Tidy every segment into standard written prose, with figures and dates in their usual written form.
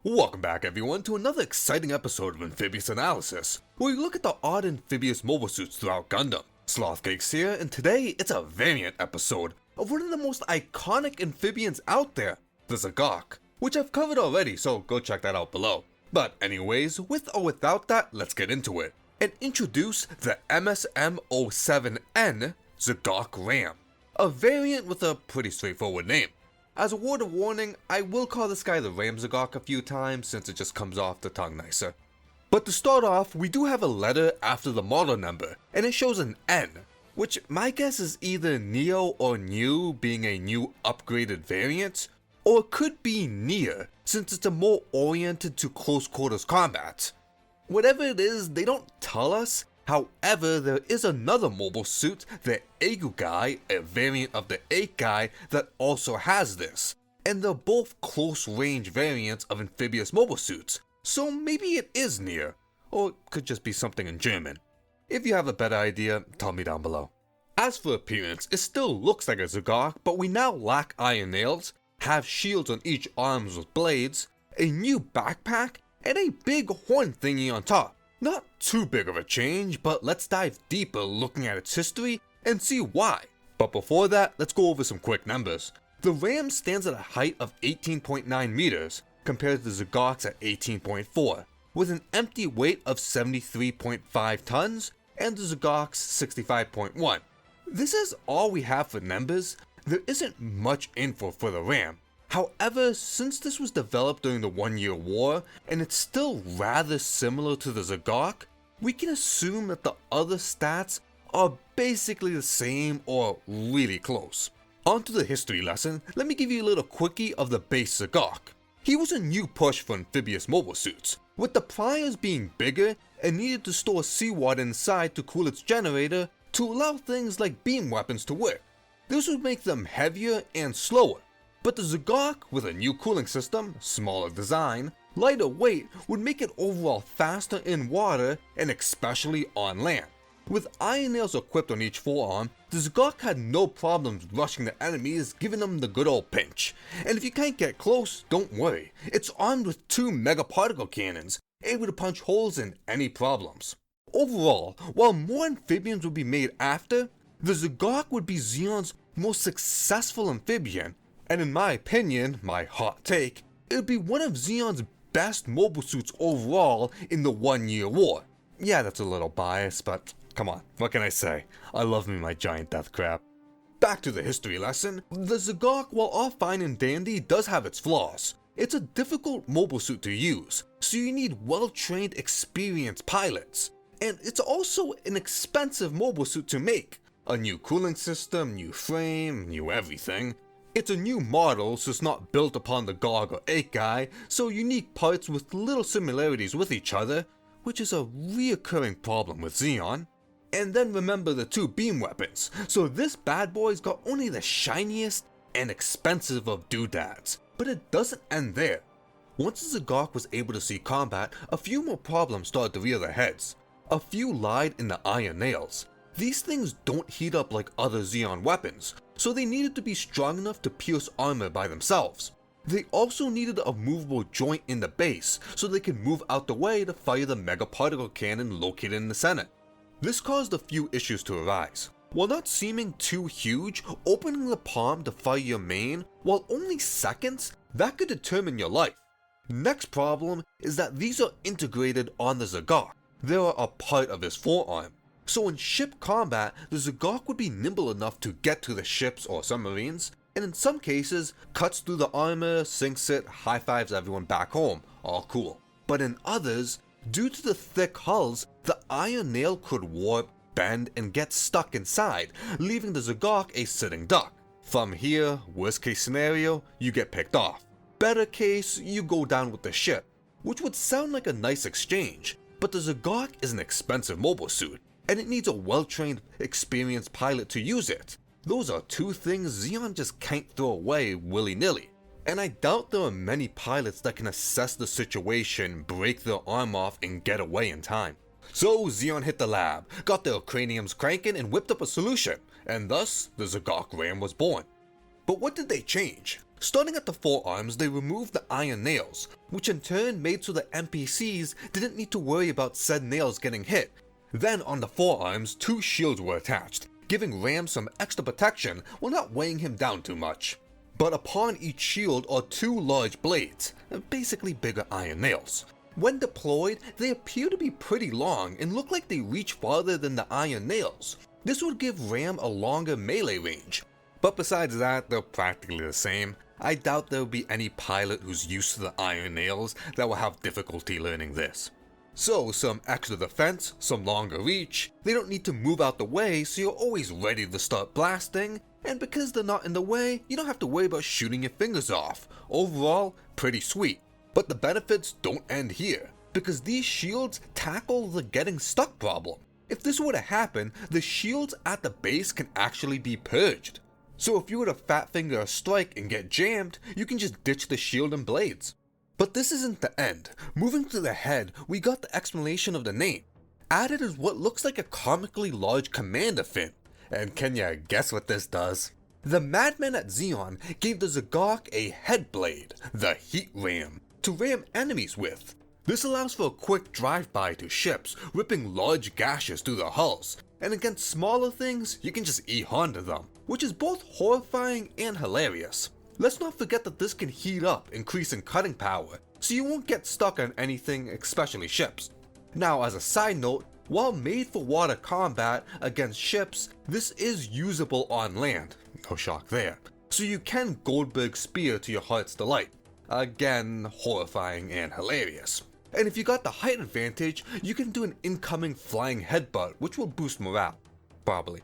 Welcome back everyone to another exciting episode of Amphibious Analysis, where we look at the odd amphibious mobile suits throughout Gundam. Slothcake's here, and today it's a variant episode of one of the most iconic amphibians out there, the Zgok, which I've covered already, so go check that out below. But anyways, with or without that, let's get into it, and introduce the MSM-07N Zgok Ram, a variant with a pretty straightforward name. As a word of warning, I will call this guy the Ram Zgok a few times since it just comes off the tongue nicer. But to start off, we do have a letter after the model number, and it shows an N, which my guess is either Neo or New, being a new upgraded variant, or it could be Near, since it's a more oriented to close quarters combat. Whatever it is, they don't tell us. However, there is another mobile suit, the Egu guy, a variant of the 8 guy that also has this, and they're both close range variants of amphibious mobile suits, so maybe it is Near, or it could just be something in German. If you have a better idea, tell me down below. As for appearance, it still looks like a Zgok, but we now lack iron nails, have shields on each arms with blades, a new backpack, and a big horn thingy on top. Not too big of a change, but let's dive deeper looking at its history and see why. But before that, let's go over some quick numbers. The Ram stands at a height of 18.9 meters, compared to the Zgok's at 18.4, with an empty weight of 73.5 tons, and the Zgok's 65.1. This is all we have for numbers. There isn't much info for the Ram. However, since this was developed during the 1 Year War, and it's still rather similar to the Zgok, we can assume that the other stats are basically the same or really close. On to the history lesson, let me give you a little quickie of the base Zgok. He was a new push for amphibious mobile suits, with the priors being bigger and needed to store seawater inside to cool its generator to allow things like beam weapons to work. This would make them heavier and slower. But the Zgok, with a new cooling system, smaller design, lighter weight, would make it overall faster in water and especially on land. With iron nails equipped on each forearm, the Zgok had no problems rushing the enemies, giving them the good old pinch. And if you can't get close, don't worry, it's armed with 2 mega particle cannons, able to punch holes in any problems. Overall, while more amphibians would be made after, the Zgok would be Zeon's most successful amphibian. And in my opinion, my hot take, it would be one of Zeon's best mobile suits overall in the 1 Year War. Yeah, that's a little biased, but come on, what can I say? I love me my giant death crab. Back to the history lesson, the Zgok, while all fine and dandy, does have its flaws. It's a difficult mobile suit to use, so you need well-trained, experienced pilots. And it's also an expensive mobile suit to make. A new cooling system, new frame, new everything. It's a new model, so it's not built upon the GOG or 8 guy, so unique parts with little similarities with each other, which is a reoccurring problem with Zeon. And then remember the 2 beam weapons, so this bad boy's got only the shiniest and expensive of doodads, but it doesn't end there. Once the Zgok was able to see combat, a few more problems started to rear their heads. A few lied in the iron nails. These things don't heat up like other Zeon weapons, so they needed to be strong enough to pierce armor by themselves. They also needed a movable joint in the base, so they could move out the way to fire the mega particle cannon located in the center. This caused a few issues to arise. While not seeming too huge, opening the palm to fire your main, while only seconds, that could determine your life. Next problem is that these are integrated on the Zgok. They are a part of his forearm. So in ship combat, the Zgok would be nimble enough to get to the ships or submarines, and in some cases, cuts through the armor, sinks it, high-fives everyone back home, all cool. But in others, due to the thick hulls, the iron nail could warp, bend, and get stuck inside, leaving the Zgok a sitting duck. From here, worst case scenario, you get picked off. Better case, you go down with the ship, which would sound like a nice exchange, but the Zgok is an expensive mobile suit, and it needs a well-trained, experienced pilot to use it. Those are 2 things Zeon just can't throw away willy-nilly. And I doubt there are many pilots that can assess the situation, break their arm off, and get away in time. So Zeon hit the lab, got their craniums cranking, and whipped up a solution, and thus the Zgok Ram was born. But what did they change? Starting at the forearms, they removed the iron nails, which in turn made so the NPCs didn't need to worry about said nails getting hit. Then on the forearms, 2 shields were attached, giving Ram some extra protection while not weighing him down too much. But upon each shield are 2 large blades, basically bigger iron nails. When deployed, they appear to be pretty long and look like they reach farther than the iron nails. This would give Ram a longer melee range. But besides that, they're practically the same. I doubt there will be any pilot who's used to the iron nails that will have difficulty learning this. So some extra defense, some longer reach, they don't need to move out the way so you're always ready to start blasting, and because they're not in the way, you don't have to worry about shooting your fingers off. Overall, pretty sweet. But the benefits don't end here, because these shields tackle the getting stuck problem. If this were to happen, the shields at the base can actually be purged. So if you were to fat finger a strike and get jammed, you can just ditch the shield and blades. But this isn't the end. Moving to the head, we got the explanation of the name. Added is what looks like a comically large commander fin. And can ya guess what this does? The madmen at Zeon gave the Zgok a head blade, the heat ram, to ram enemies with. This allows for a quick drive-by to ships, ripping large gashes through their hulls, and against smaller things, you can just e-Honda them, which is both horrifying and hilarious. Let's not forget that this can heat up, increasing cutting power, so you won't get stuck on anything, especially ships. Now, as a side note, while made for water combat against ships, this is usable on land, no shock there, so you can Goldberg spear to your heart's delight. Again, horrifying and hilarious. And if you got the height advantage, you can do an incoming flying headbutt, which will boost morale. Probably.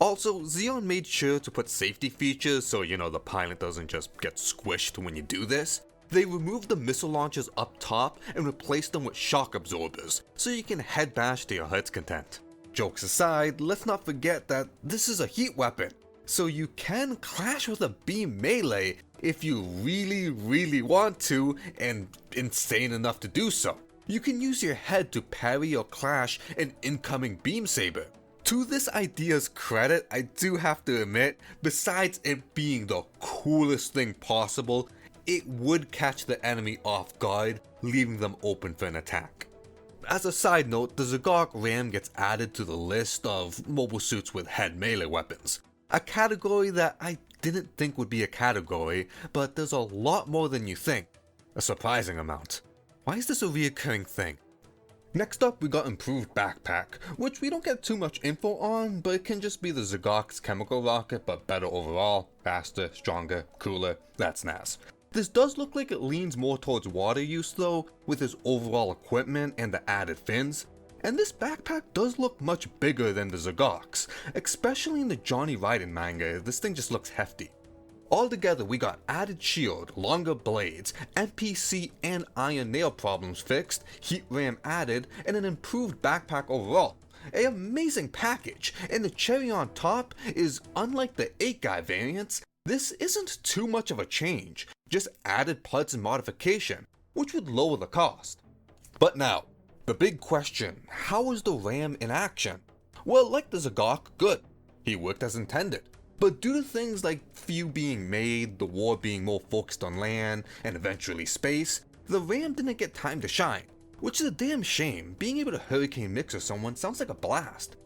Also, Zeon made sure to put safety features so the pilot doesn't just get squished when you do this. They removed the missile launchers up top and replaced them with shock absorbers, so you can head bash to your heart's content. Jokes aside, let's not forget that this is a heat weapon, so you can clash with a beam melee if you really want to and insane enough to do so. You can use your head to parry or clash an incoming beam saber. To this idea's credit, I do have to admit, besides it being the coolest thing possible, it would catch the enemy off guard, leaving them open for an attack. As a side note, the Zgok Ram gets added to the list of mobile suits with head melee weapons, a category that I didn't think would be a category, but there's a lot more than you think. A surprising amount. Why is this a reoccurring thing? Next up, we got improved backpack, which we don't get too much info on, but it can just be the Zgok's chemical rocket, but better overall, faster, stronger, cooler, that's nice. This does look like it leans more towards water use though, with his overall equipment and the added fins. And this backpack does look much bigger than the Zgok's, especially in the Johnny Raiden manga. This thing just looks hefty. Altogether, we got added shield, longer blades, NPC and iron nail problems fixed, heat ram added, and an improved backpack overall. An amazing package, and the cherry on top is, unlike the 8-guy variants, this isn't too much of a change, just added parts and modification, which would lower the cost. But now, the big question, how was the Ram in action? Well, like the Zgok, good. He worked as intended. But due to things like few being made, the war being more focused on land, and eventually space, the Ram didn't get time to shine. Which is a damn shame. Being able to hurricane mix with someone sounds like a blast.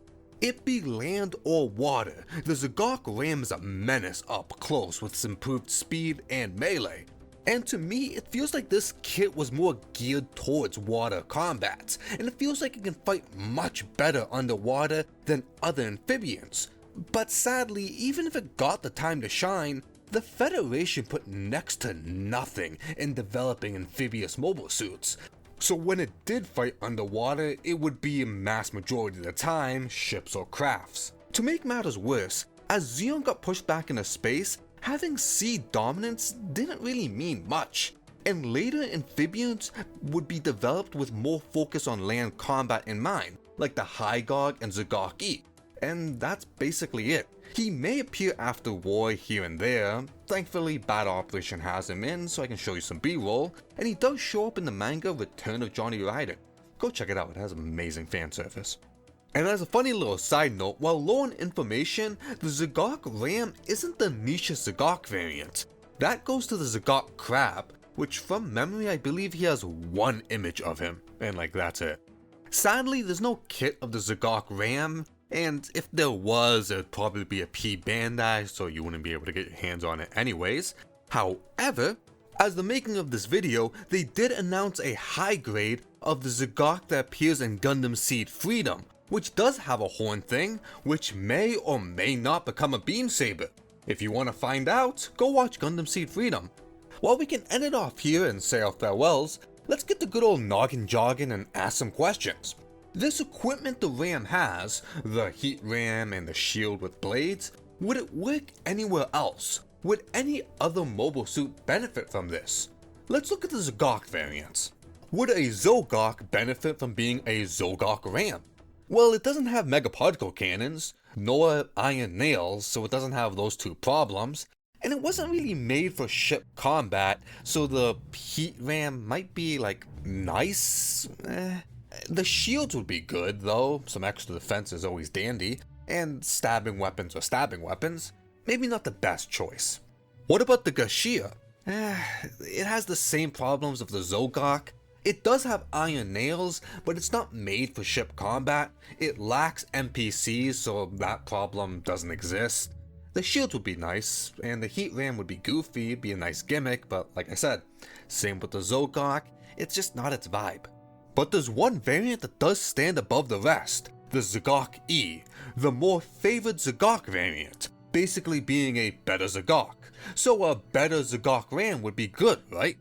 It be land or water, the Zgok Ram is a menace up close with its improved speed and melee. And to me, it feels like this kit was more geared towards water combats, and it feels like it can fight much better underwater than other amphibians. But sadly, even if it got the time to shine, the Federation put next to nothing in developing amphibious mobile suits. So when it did fight underwater, it would be a mass majority of the time ships or crafts. To make matters worse, as Zeon got pushed back into space, having sea dominance didn't really mean much, and later amphibians would be developed with more focus on land combat in mind, like the Hygog and Zgok E. And that's basically it. He may appear after war here and there, thankfully Battle Operation has him in so I can show you some B-roll, and he does show up in the manga Return of Johnny Raiden. Go check it out, it has amazing fan service. And as a funny little side note, while low on information, the Zgok Ram isn't the niche Zgok variant. That goes to the Zgok Crab, which from memory I believe he has one image of him, and like that's it. Sadly, there's no kit of the Zgok Ram, and if there was, it'd probably be a P Bandai, so you wouldn't be able to get your hands on it anyways. However, as the making of this video, they did announce a high grade of the Zgok that appears in Gundam Seed Freedom, which does have a horn thing, which may or may not become a beam saber. If you want to find out, go watch Gundam Seed Freedom. While we can end it off here and say our farewells, let's get the good old noggin jogging and ask some questions. This equipment the Ram has, the heat ram and the shield with blades, would it work anywhere else? Would any other mobile suit benefit from this? Let's look at the Zgok variants. Would a Zgok benefit from being a Zgok Ram? Well, it doesn't have mega particle cannons, nor iron nails, so it doesn't have those two problems, and it wasn't really made for ship combat, so the heat ram might be like nice. The shields would be good though, some extra defense is always dandy, and stabbing weapons are stabbing weapons. Maybe not the best choice. What about the Gihren? It has the same problems of the Zgok. It does have iron nails, but it's not made for ship combat. It lacks NPCs, so that problem doesn't exist. The shield would be nice, and the heat ram would be goofy, it'd be a nice gimmick, but like I said, same with the Zgok, it's just not its vibe. But there's one variant that does stand above the rest, the Zgok E, the more favored Zgok variant, basically being a better Zgok. So a better Zgok Ram would be good, right?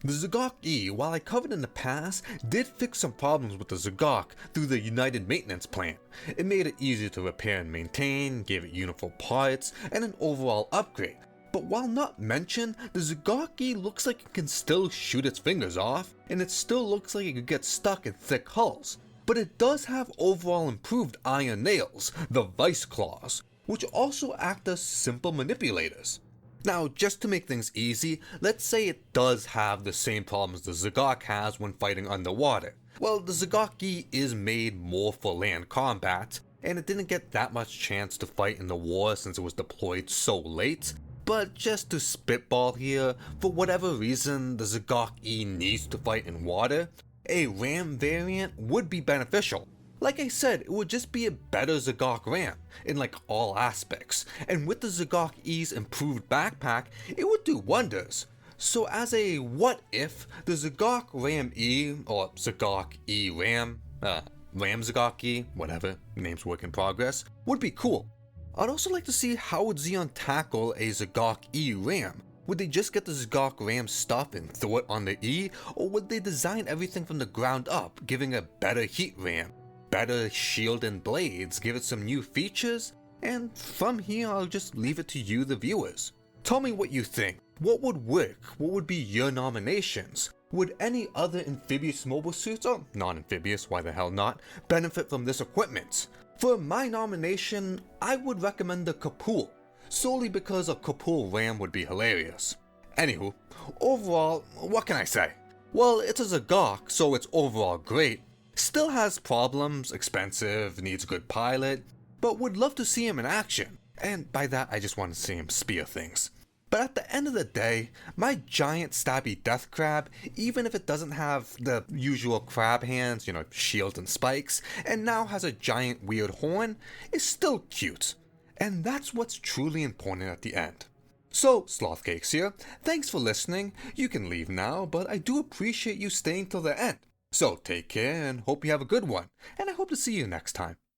The Zgok E, while I covered in the past, did fix some problems with the Zgok through the United Maintenance Plan. It made it easier to repair and maintain, gave it uniform parts, and an overall upgrade. But while not mentioned, the Zgok E looks like it can still shoot its fingers off, and it still looks like it could get stuck in thick hulls. But it does have overall improved iron nails, the vice claws, which also act as simple manipulators. Now, just to make things easy, let's say it does have the same problems the Zgok has when fighting underwater. Well, the Zgok E is made more for land combat, and it didn't get that much chance to fight in the war since it was deployed so late. But just to spitball here, for whatever reason the Zgok E needs to fight in water, a Ram variant would be beneficial. Like I said, it would just be a better Zgok Ram in like all aspects, and with the Zgok E's improved backpack, it would do wonders. So as a what if, the Zgok Ram E, or Zgok E Ram, Ram Zgok E, whatever, name's work in progress, would be cool. I'd also like to see how would Zeon tackle a Zgok E Ram. Would they just get the Zgok Ram stuff and throw it on the E, or would they design everything from the ground up, giving a better heat ram? Better shield and blades, give it some new features, and from here I'll just leave it to you the viewers. Tell me what you think. What would work? What would be your nominations? Would any other amphibious mobile suits, or non-amphibious, why the hell not, benefit from this equipment? For my nomination, I would recommend the Kapul, solely because a Kapul Ram would be hilarious. Anywho, overall, what can I say? Well, it's a Zgok, so it's overall great. Still has problems, expensive, needs a good pilot, but would love to see him in action, and by that I just want to see him spear things. But at the end of the day, my giant stabby death crab, even if it doesn't have the usual crab hands, shields and spikes, and now has a giant weird horn, is still cute. And that's what's truly important at the end. So, Slothcakes here, thanks for listening. You can leave now, but I do appreciate you staying till the end. So take care and hope you have a good one, and I hope to see you next time.